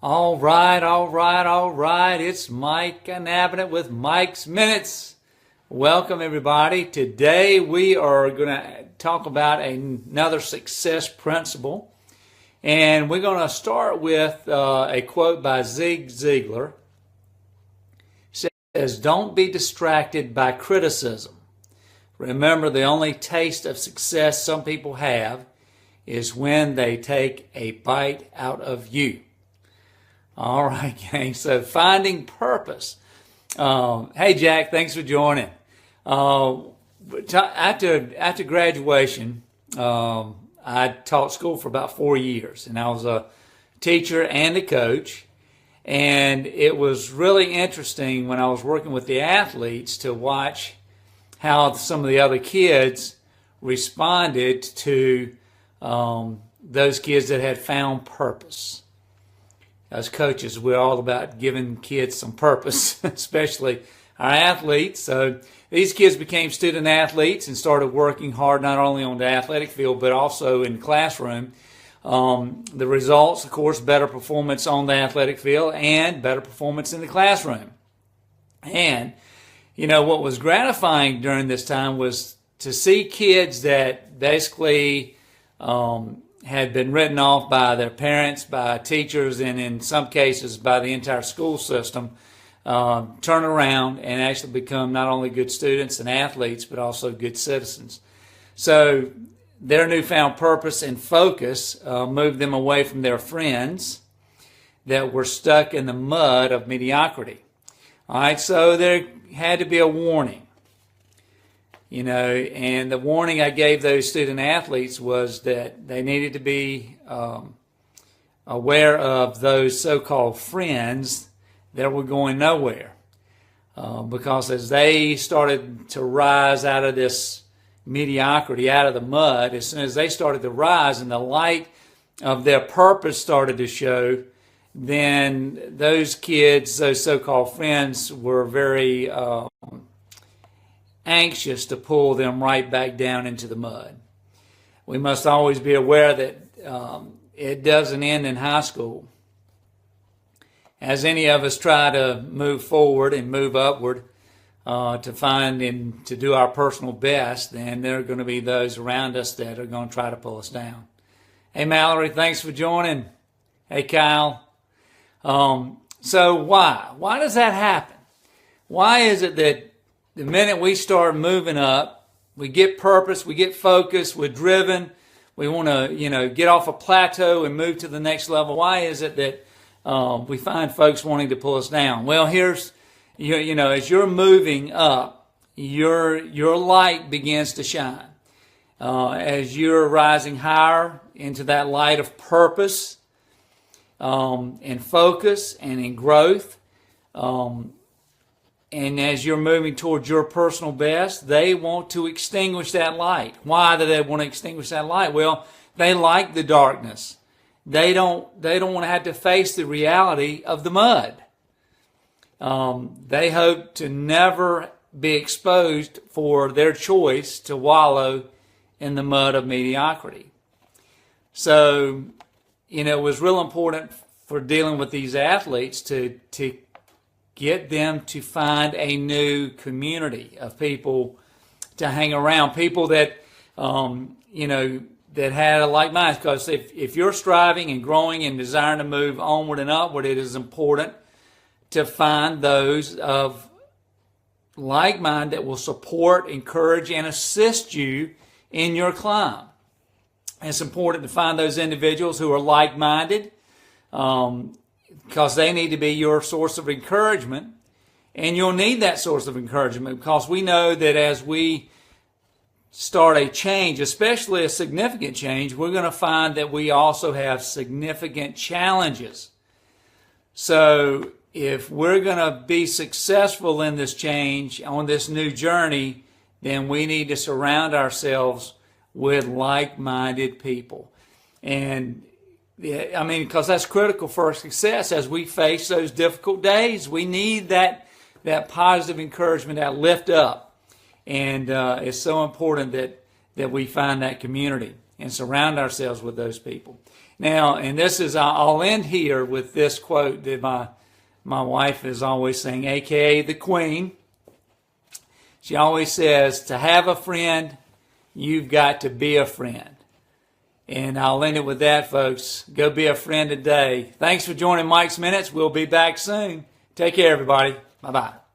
All right, all right, all right. It's Mike Nabinet with Mike's Minutes. Welcome, everybody. Today we are going to talk about another success principle. And we're going to start with a quote by Zig Ziglar. It says, "Don't be distracted by criticism. Remember, the only taste of success some people have is when they take a bite out of you." All right, gang. So finding purpose. Hey, Jack, thanks for joining. After graduation, I taught school for about 4 years, and I was a teacher and a coach. And it was really interesting when I was working with the athletes to watch how some of the other kids responded to those kids that had found purpose. As coaches, we're all about giving kids some purpose, especially our athletes. So these kids became student athletes and started working hard not only on the athletic field but also in the classroom. The results, of course, better performance on the athletic field and better performance in the classroom. And, you know, what was gratifying during this time was to see kids that basically had been written off by their parents, by teachers, and in some cases by the entire school system, turn around and actually become not only good students and athletes, but also good citizens. So their newfound purpose and focus moved them away from their friends that were stuck in the mud of mediocrity. All right, so there had to be a warning. You know, and the warning I gave those student athletes was that they needed to be aware of those so-called friends that were going nowhere. Because as they started to rise out of this mediocrity, out of the mud, as soon as they started to rise and the light of their purpose started to show, then those kids, those so-called friends, were very anxious to pull them right back down into the mud. We must always be aware that it doesn't end in high school. As any of us try to move forward and move upward to find and to do our personal best, then there are going to be those around us that are going to try to pull us down. Hey, Mallory, thanks for joining. Hey, Kyle. So why? Why does that happen? Why is it that the minute we start moving up, we get purpose, we get focus, we're driven, we want to, get off a plateau and move to the next level? Why is it that we find folks wanting to pull us down? Well, here's, as you're moving up, your light begins to shine. As you're rising higher into that light of purpose, and focus and in growth, and as you're moving towards your personal best, they want to extinguish that light. Why do they want to extinguish that light? Well, they like the darkness. They don't want to have to face the reality of the mud. They hope to never be exposed for their choice to wallow in the mud of mediocrity. So, it was real important for dealing with these athletes to get them to find a new community of people to hang around, people that, that had a like mind. Because if you're striving and growing and desiring to move onward and upward, it is important to find those of like mind that will support, encourage, and assist you in your climb. It's important to find those individuals who are like-minded, because they need to be your source of encouragement. And you'll need that source of encouragement because we know that as we start a change, especially a significant change, we're going to find that we also have significant challenges. So if we're going to be successful in this change, on this new journey, then we need to surround ourselves with like-minded people. And because that's critical for our success as we face those difficult days. We need that positive encouragement, that lift up. And it's so important that we find that community and surround ourselves with those people. Now, and this is, I'll end here with this quote that my wife is always saying, aka the Queen. She always says, to have a friend, you've got to be a friend. And I'll end it with that, folks. Go be a friend today. Thanks for joining Mike's Minutes. We'll be back soon. Take care, everybody. Bye-bye.